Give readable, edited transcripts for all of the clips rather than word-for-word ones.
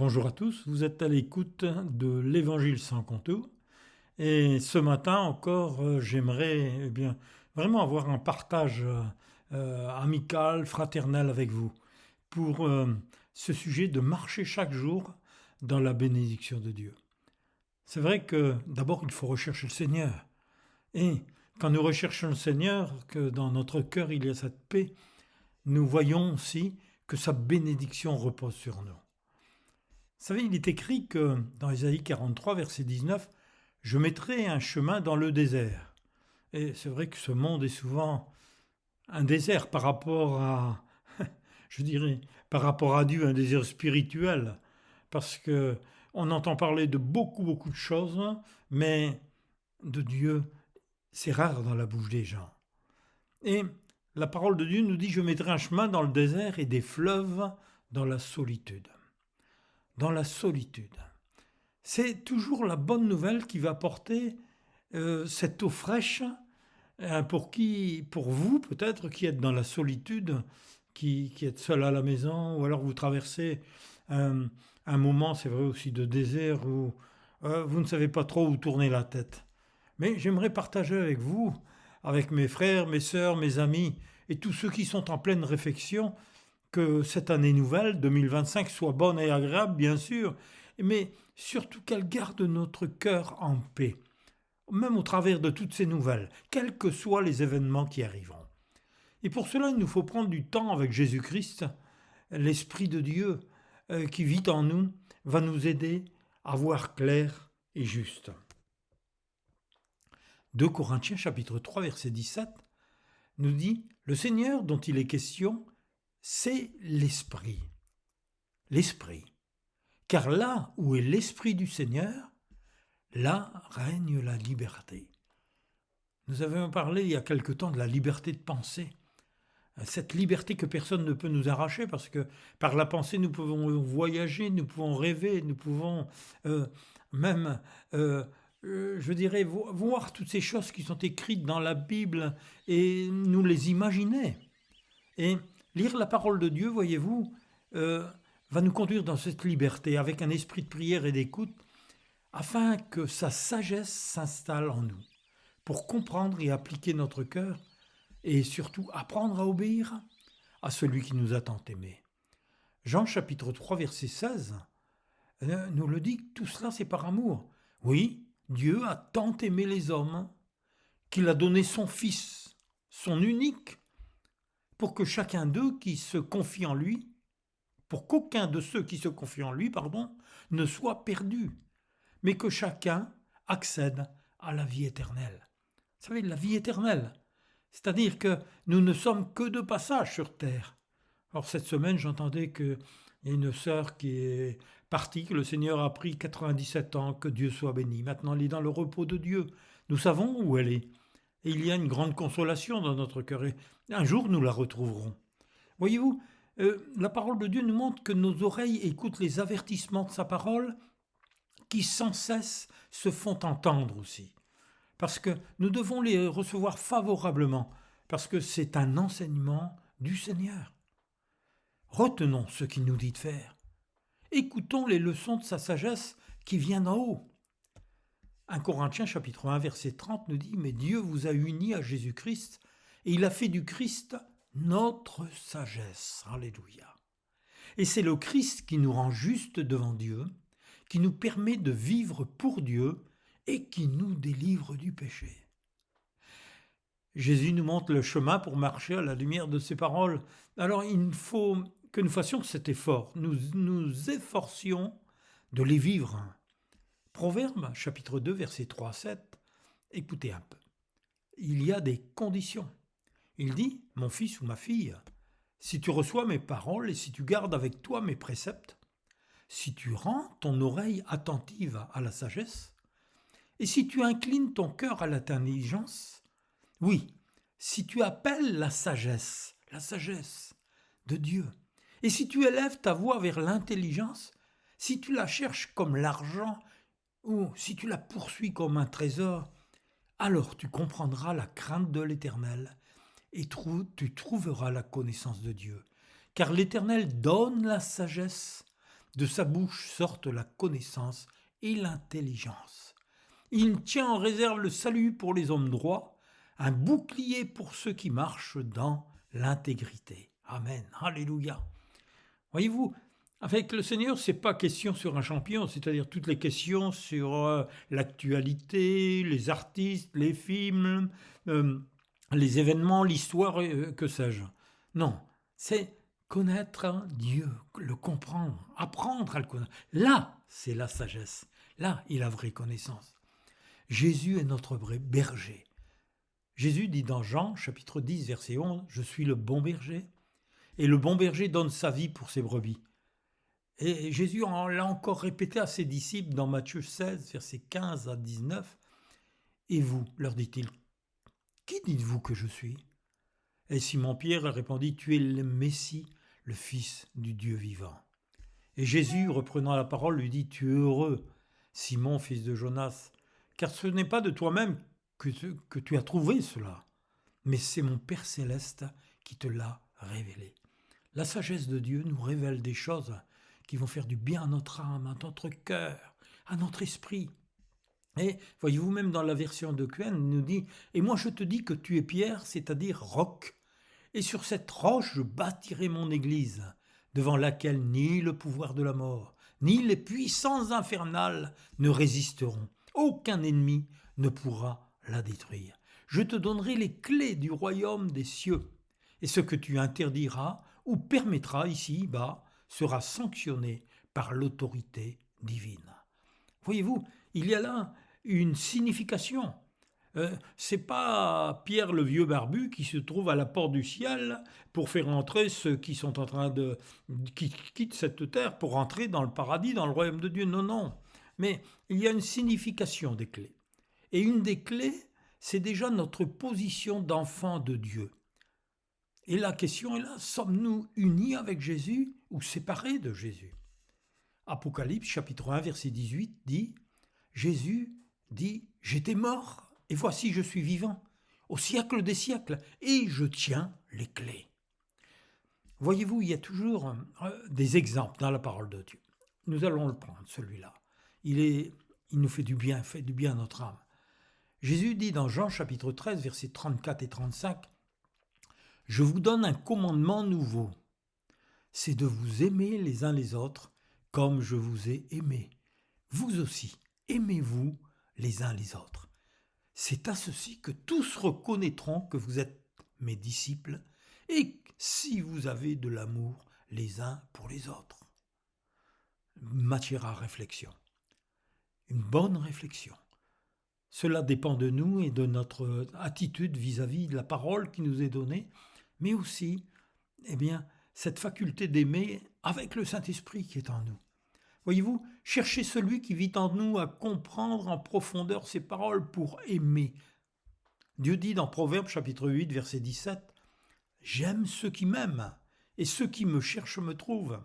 Bonjour à tous, vous êtes à l'écoute de l'Évangile sans contour et ce matin encore j'aimerais vraiment avoir un partage amical, fraternel avec vous pour ce sujet de marcher chaque jour dans la bénédiction de Dieu. C'est vrai que d'abord il faut rechercher le Seigneur et quand nous recherchons le Seigneur, que dans notre cœur il y a cette paix, nous voyons aussi que sa bénédiction repose sur nous. Vous savez, il est écrit que dans Ésaïe 43, verset 19, « Je mettrai un chemin dans le désert ». Et c'est vrai que ce monde est souvent un désert par rapport à, je dirais, par rapport à Dieu, un désert spirituel. Parce que on entend parler de beaucoup de choses, mais de Dieu, c'est rare dans la bouche des gens. Et la parole de Dieu nous dit, « Je mettrai un chemin dans le désert et des fleuves dans la solitude ». Dans la solitude. C'est toujours la bonne nouvelle qui va porter cette eau fraîche pour vous peut-être qui êtes dans la solitude, qui êtes seul à la maison, ou alors vous traversez un moment, c'est vrai aussi, de désert où vous ne savez pas trop où tourner la tête. Mais j'aimerais partager avec vous, avec mes frères, mes sœurs, mes amis et tous ceux qui sont en pleine réflexion, que cette année nouvelle, 2025, soit bonne et agréable, bien sûr, mais surtout qu'elle garde notre cœur en paix, même au travers de toutes ces nouvelles, quels que soient les événements qui arriveront. Et pour cela, il nous faut prendre du temps avec Jésus-Christ. L'Esprit de Dieu qui vit en nous va nous aider à voir clair et juste. 2 Corinthiens chapitre 3 verset 17 nous dit « Le Seigneur dont il est question, c'est l'Esprit. » L'Esprit. Car là où est l'Esprit du Seigneur, là règne la liberté. Nous avions parlé il y a quelque temps de la liberté de penser. Cette liberté que personne ne peut nous arracher parce que par la pensée nous pouvons voyager, nous pouvons rêver, nous pouvons même, je dirais, voir toutes ces choses qui sont écrites dans la Bible et nous les imaginer. Et lire la parole de Dieu, voyez-vous, va nous conduire dans cette liberté avec un esprit de prière et d'écoute afin que sa sagesse s'installe en nous pour comprendre et appliquer notre cœur et surtout apprendre à obéir à celui qui nous a tant aimés. Jean chapitre 3 verset 16 nous le dit, tout cela c'est par amour. Oui, Dieu a tant aimé les hommes qu'il a donné son Fils, son unique, pour que chacun d'eux qui se confie en lui, pour qu'aucun de ceux qui se confient en lui, ne soit perdu, mais que chacun accède à la vie éternelle. Vous savez, la vie éternelle, c'est-à-dire que nous ne sommes que de passage sur terre. Alors cette semaine, j'entendais qu'il y a une sœur qui est partie, que le Seigneur a pris 97 ans, que Dieu soit béni. Maintenant, elle est dans le repos de Dieu. Nous savons où elle est. Et il y a une grande consolation dans notre cœur. Et un jour, nous la retrouverons. Voyez-vous, la parole de Dieu nous montre que nos oreilles écoutent les avertissements de sa parole qui sans cesse se font entendre aussi. Parce que nous devons les recevoir favorablement, parce que c'est un enseignement du Seigneur. Retenons ce qu'il nous dit de faire. Écoutons les leçons de sa sagesse qui vient d'en haut. 1 Corinthiens chapitre 1 verset 30 nous dit « Mais Dieu vous a unis à Jésus-Christ et il a fait du Christ notre sagesse. » Alléluia. Et c'est le Christ qui nous rend justes devant Dieu, qui nous permet de vivre pour Dieu et qui nous délivre du péché. Jésus nous montre le chemin pour marcher à la lumière de ses paroles. Alors il faut que nous fassions cet effort, nous efforcions de les vivre. Proverbe chapitre 2 verset 3 à 7, écoutez un peu. Il y a des conditions. Il dit, mon fils ou ma fille, si tu reçois mes paroles et si tu gardes avec toi mes préceptes, si tu rends ton oreille attentive à la sagesse, et si tu inclines ton cœur à l'intelligence, oui, si tu appelles la sagesse de Dieu, et si tu élèves ta voix vers l'intelligence, si tu la cherches comme l'argent, ou si tu la poursuis comme un trésor, alors tu comprendras la crainte de l'Éternel et tu trouveras la connaissance de Dieu. Car l'Éternel donne la sagesse, De sa bouche sortent la connaissance et l'intelligence. Il tient en réserve le salut pour les hommes droits, un bouclier pour ceux qui marchent dans l'intégrité. Amen. Alléluia. Voyez-vous, avec le Seigneur, c'est pas question sur un champion, c'est-à-dire toutes les questions sur l'actualité, les artistes, les films, les événements, l'histoire, que sais-je. Non, c'est connaître Dieu, le comprendre, apprendre à le connaître. Là, c'est la sagesse. Là est la vraie connaissance. Jésus est notre vrai berger. Jésus dit dans Jean, chapitre 10, verset 11, « Je suis le bon berger, et le bon berger donne sa vie pour ses brebis. » Et Jésus l'a encore répété à ses disciples dans Matthieu 16, versets 15 à 19. « Et vous, leur dit-il, qui dites-vous que je suis ?» Et Simon-Pierre répondit, « Tu es le Messie, le Fils du Dieu vivant. » Et Jésus, reprenant la parole, lui dit, « Tu es heureux, Simon, fils de Jonas, car ce n'est pas de toi-même que tu as trouvé cela, mais c'est mon Père céleste qui te l'a révélé. » La sagesse de Dieu nous révèle des choses qui vont faire du bien à notre âme, à notre cœur, à notre esprit. Et voyez-vous, même dans la version de Quen, il nous dit « Et moi je te dis que tu es Pierre, c'est-à-dire roc, et sur cette roche je bâtirai mon église, devant laquelle ni le pouvoir de la mort, ni les puissances infernales ne résisteront. Aucun ennemi ne pourra la détruire. Je te donnerai les clés du royaume des cieux, et ce que tu interdiras ou permettras ici-bas sera sanctionné par l'autorité divine. » Voyez-vous, il y a là une signification. C'est pas Pierre le vieux barbu qui se trouve à la porte du ciel pour faire entrer ceux qui sont en train qui quittent cette terre pour entrer dans le paradis, dans le royaume de Dieu. Non, non. Mais il y a une signification des clés. Et une des clés, c'est déjà notre position d'enfant de Dieu. Et la question est là, sommes-nous unis avec Jésus ou séparés de Jésus ? Apocalypse chapitre 1 verset 18 dit, Jésus dit, « J'étais mort et voici je suis vivant au siècle des siècles et je tiens les clés. » Voyez-vous, il y a toujours des exemples dans la parole de Dieu. Nous allons le prendre, celui-là. Il nous fait du bien à notre âme. Jésus dit dans Jean chapitre 13 versets 34 et 35, « Je vous donne un commandement nouveau, c'est de vous aimer les uns les autres comme je vous ai aimé. Vous aussi, aimez-vous les uns les autres. C'est à ceci que tous reconnaîtront que vous êtes mes disciples et si vous avez de l'amour les uns pour les autres. » Matière à réflexion. Une bonne réflexion. Cela dépend de nous et de notre attitude vis-à-vis de la parole qui nous est donnée, mais aussi, cette faculté d'aimer avec le Saint-Esprit qui est en nous. Voyez-vous, cherchez celui qui vit en nous à comprendre en profondeur ses paroles pour aimer. Dieu dit dans Proverbes chapitre 8 verset 17, « J'aime ceux qui m'aiment et ceux qui me cherchent me trouvent. »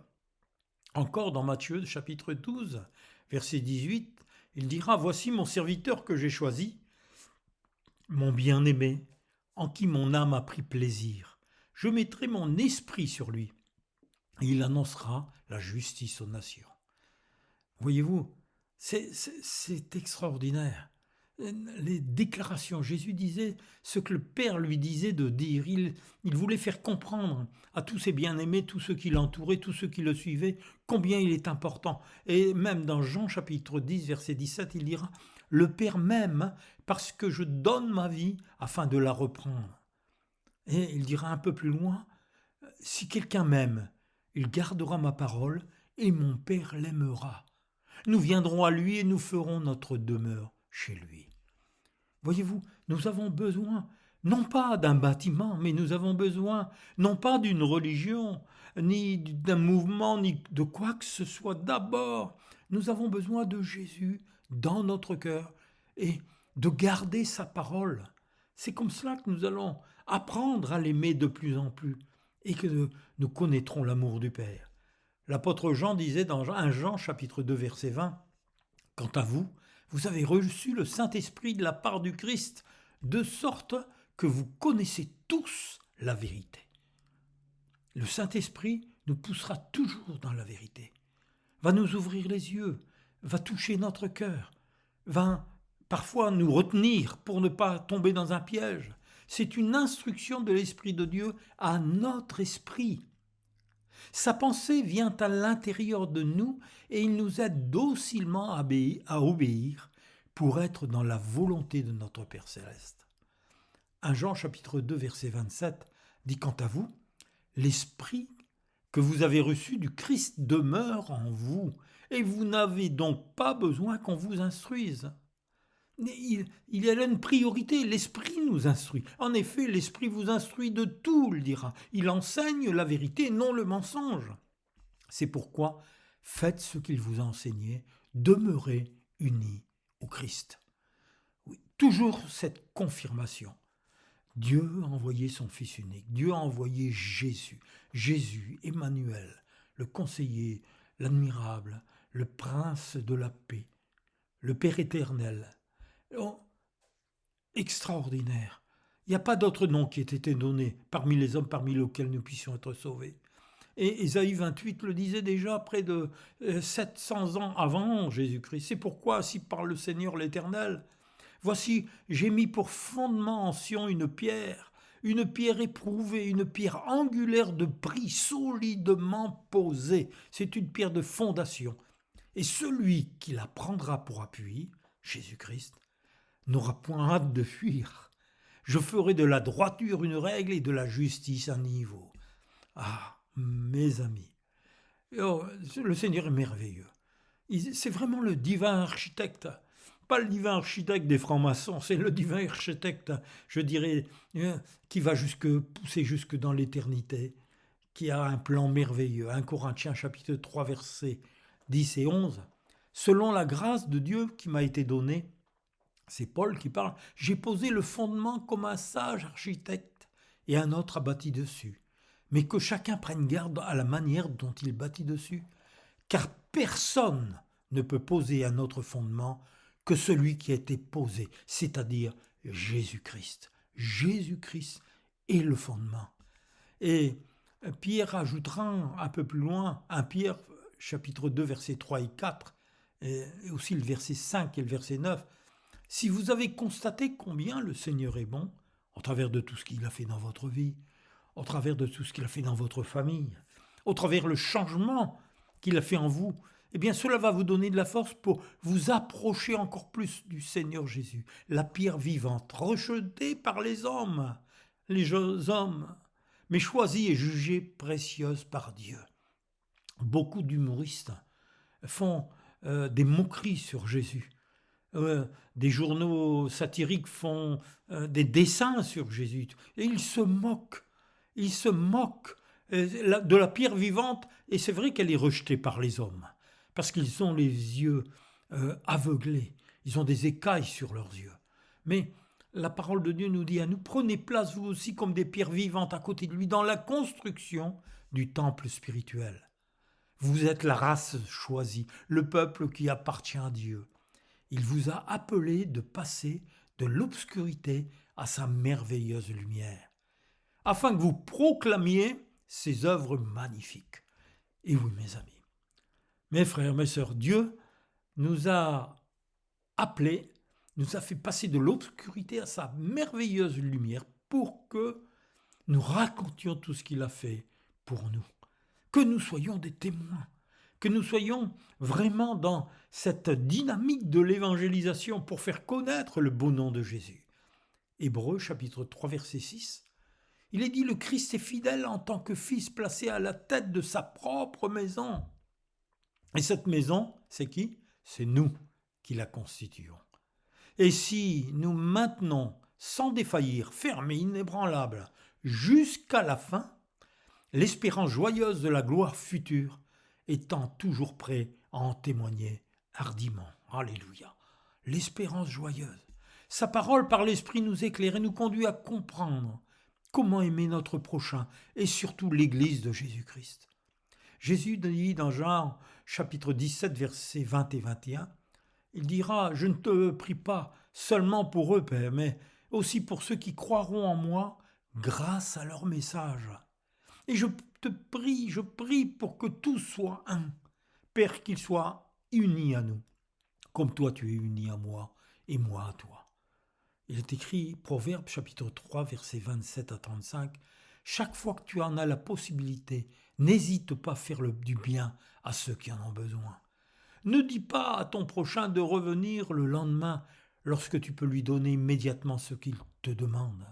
Encore dans Matthieu chapitre 12 verset 18, il dira, « Voici mon serviteur que j'ai choisi, mon bien-aimé, en qui mon âme a pris plaisir. Je mettrai mon esprit sur lui, et il annoncera la justice aux nations. » Voyez-vous, c'est extraordinaire. Les déclarations, Jésus disait ce que le Père lui disait de dire. Il voulait faire comprendre à tous ses bien-aimés, tous ceux qui l'entouraient, tous ceux qui le suivaient, combien il est important. Et même dans Jean chapitre 10, verset 17, il dira « Le Père m'aime parce que je donne ma vie afin de la reprendre. » Et il dira un peu plus loin « Si quelqu'un m'aime, il gardera ma parole et mon Père l'aimera. Nous viendrons à lui et nous ferons notre demeure chez lui. » Voyez-vous, nous avons besoin, non pas d'un bâtiment, mais nous avons besoin, non pas d'une religion, ni d'un mouvement, ni de quoi que ce soit. D'abord, nous avons besoin de Jésus dans notre cœur et de garder sa parole. C'est comme cela que nous allons apprendre à l'aimer de plus en plus et que nous connaîtrons l'amour du Père. L'apôtre Jean disait dans 1 Jean chapitre 2 verset 20, « Quant à vous, vous avez reçu le Saint-Esprit de la part du Christ, de sorte que vous connaissez tous la vérité. » Le Saint-Esprit nous poussera toujours dans la vérité. va nous ouvrir les yeux, va toucher notre cœur, va parfois nous retenir pour ne pas tomber dans un piège. C'est une instruction de l'Esprit de Dieu à notre esprit. Sa pensée vient à l'intérieur de nous et il nous aide docilement à obéir pour être dans la volonté de notre Père céleste. 1 Jean chapitre 2 verset 27 dit quant à vous, l'Esprit que vous avez reçu du Christ demeure en vous et vous n'avez donc pas besoin qu'on vous instruise. Il y a là une priorité, l'Esprit nous instruit. En effet, l'Esprit vous instruit de tout, le dira. Il enseigne la vérité, non le mensonge. C'est pourquoi faites ce qu'il vous a enseigné, demeurez unis au Christ. Oui, toujours cette confirmation. Dieu a envoyé son Fils unique, Dieu a envoyé Jésus, Jésus, Emmanuel, le conseiller, l'admirable, le prince de la paix, le Père éternel. Oh, extraordinaire. Il n'y a pas d'autre nom qui ait été donné parmi les hommes parmi lesquels nous puissions être sauvés. Et Ésaïe 28 le disait déjà près de 700 ans avant Jésus-Christ. C'est pourquoi, ainsi parle le Seigneur l'Éternel, voici, j'ai mis pour fondement en Sion une pierre éprouvée, une pierre angulaire de prix solidement posée. C'est une pierre de fondation. Et celui qui la prendra pour appui, Jésus-Christ, n'aura point hâte de fuir. Je ferai de la droiture une règle et de la justice un niveau. Ah, mes amis, oh, le Seigneur est merveilleux. C'est vraiment le divin architecte. Pas le divin architecte des francs-maçons, c'est le divin architecte, je dirais, qui va pousser jusque dans l'éternité, qui a un plan merveilleux. 1 Corinthiens chapitre 3 versets 10 et 11. Selon la grâce de Dieu qui m'a été donnée, c'est Paul qui parle, j'ai posé le fondement comme un sage architecte et un autre a bâti dessus. Mais que chacun prenne garde à la manière dont il bâtit dessus, car personne ne peut poser un autre fondement que celui qui a été posé, c'est-à-dire Jésus-Christ. Jésus-Christ est le fondement. Et Pierre ajoutera un peu plus loin, 1 Pierre chapitre 2 versets 3 et 4, et aussi le verset 5 et le verset 9, si vous avez constaté combien le Seigneur est bon, au travers de tout ce qu'il a fait dans votre vie, au travers de tout ce qu'il a fait dans votre famille, au travers le changement qu'il a fait en vous, eh bien cela va vous donner de la force pour vous approcher encore plus du Seigneur Jésus, la pierre vivante, rejetée par les hommes, mais choisie et jugée précieuse par Dieu. Beaucoup d'humoristes font des moqueries sur Jésus. Des journaux satiriques font des dessins sur Jésus. Et ils se moquent de la pierre vivante. Et c'est vrai qu'elle est rejetée par les hommes. Parce qu'ils ont les yeux aveuglés. Ils ont des écailles sur leurs yeux. Mais la parole de Dieu nous dit à nous, prenez place vous aussi comme des pierres vivantes à côté de lui dans la construction du temple spirituel. Vous êtes la race choisie, le peuple qui appartient à Dieu. Il vous a appelé de passer de l'obscurité à sa merveilleuse lumière, afin que vous proclamiez ses œuvres magnifiques. Et oui, mes amis, mes frères, mes sœurs, Dieu nous a appelés, nous a fait passer de l'obscurité à sa merveilleuse lumière pour que nous racontions tout ce qu'il a fait pour nous, que nous soyons des témoins, que nous soyons vraiment dans cette dynamique de l'évangélisation pour faire connaître le beau nom de Jésus. Hébreux chapitre 3 verset 6, il est dit le Christ est fidèle en tant que fils placé à la tête de sa propre maison. Et cette maison, c'est qui ? C'est nous qui la constituons. Et si nous maintenons sans défaillir, ferme et inébranlable, jusqu'à la fin, l'espérance joyeuse de la gloire future, étant toujours prêt à en témoigner hardiment. Alléluia. L'espérance joyeuse. Sa parole par l'Esprit nous éclaire et nous conduit à comprendre comment aimer notre prochain et surtout l'Église de Jésus-Christ. Jésus dit dans Jean chapitre 17 versets 20 et 21, il dira « Je ne te prie pas seulement pour eux, Père, mais aussi pour ceux qui croiront en moi grâce à leur message. Et je prie pour que tout soit un, Père, qu'il soit uni à nous, comme toi tu es uni à moi et moi à toi. Il est écrit, Proverbe chapitre 3, versets 27 à 35, « Chaque fois que tu en as la possibilité, n'hésite pas à faire du bien à ceux qui en ont besoin. Ne dis pas à ton prochain de revenir le lendemain lorsque tu peux lui donner immédiatement ce qu'il te demande.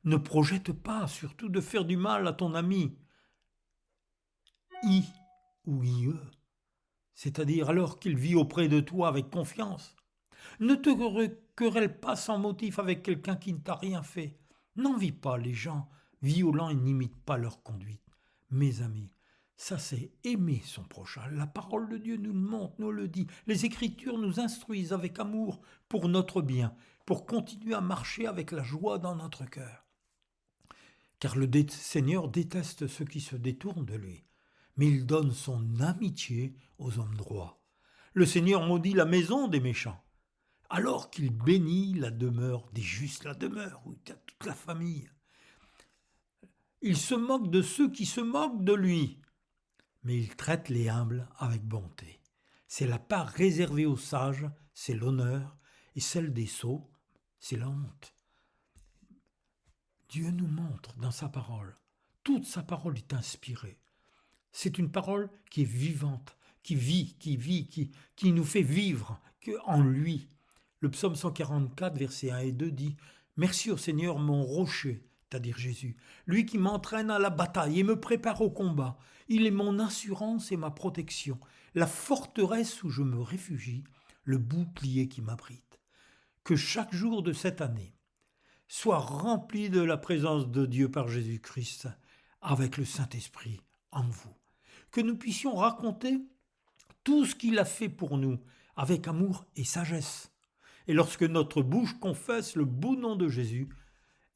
Ne projette pas surtout de faire du mal à ton ami, ou IE, c'est-à-dire alors qu'il vit auprès de toi avec confiance. Ne te querelle pas sans motif avec quelqu'un qui ne t'a rien fait. N'envie pas les gens violents et n'imite pas leur conduite. Mes amis, ça c'est aimer son prochain. La parole de Dieu nous le montre, nous le dit. Les Écritures nous instruisent avec amour pour notre bien, pour continuer à marcher avec la joie dans notre cœur. Car le Seigneur déteste ceux qui se détournent de lui, mais il donne son amitié aux hommes droits. Le Seigneur maudit la maison des méchants, alors qu'il bénit la demeure des justes, la demeure où il y a toute la famille. Il se moque de ceux qui se moquent de lui, mais il traite les humbles avec bonté. C'est la part réservée aux sages, c'est l'honneur, et celle des sots, c'est la honte. Dieu nous montre dans sa parole, toute sa parole est inspirée. C'est une parole qui est vivante, qui nous fait vivre en lui. Le psaume 144, versets 1 et 2 dit « Merci au Seigneur mon rocher », c'est-à-dire Jésus, lui qui m'entraîne à la bataille et me prépare au combat. Il est mon assurance et ma protection, la forteresse où je me réfugie, le bouclier qui m'abrite. Que chaque jour de cette année soit rempli de la présence de Dieu par Jésus-Christ avec le Saint-Esprit en vous. Que nous puissions raconter tout ce qu'il a fait pour nous avec amour et sagesse. Et lorsque notre bouche confesse le beau nom de Jésus,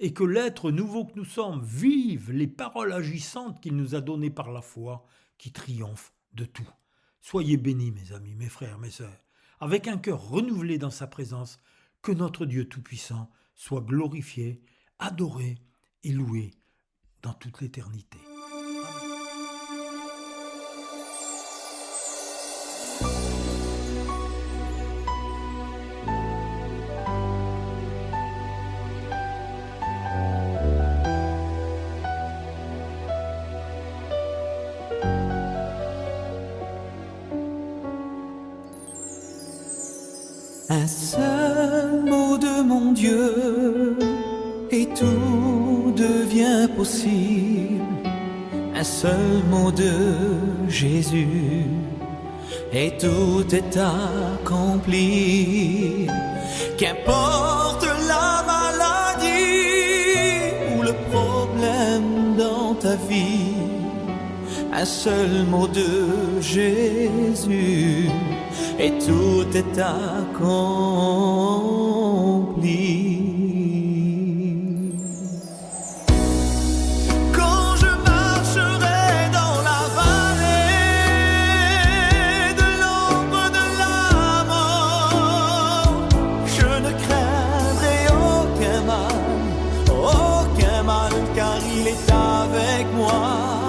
et que l'être nouveau que nous sommes vive les paroles agissantes qu'il nous a données par la foi, qui triomphe de tout. Soyez bénis, mes amis, mes frères, mes sœurs, avec un cœur renouvelé dans sa présence, que notre Dieu Tout-Puissant soit glorifié, adoré et loué dans toute l'éternité. Un seul mot de mon Dieu et tout devient possible. Un seul mot de Jésus et tout est accompli. Qu'importe la maladie ou le problème dans ta vie, un seul mot de Jésus et tout est accompli. Quand je marcherai dans la vallée de l'ombre de la mort, je ne craindrai aucun mal, car il est avec moi.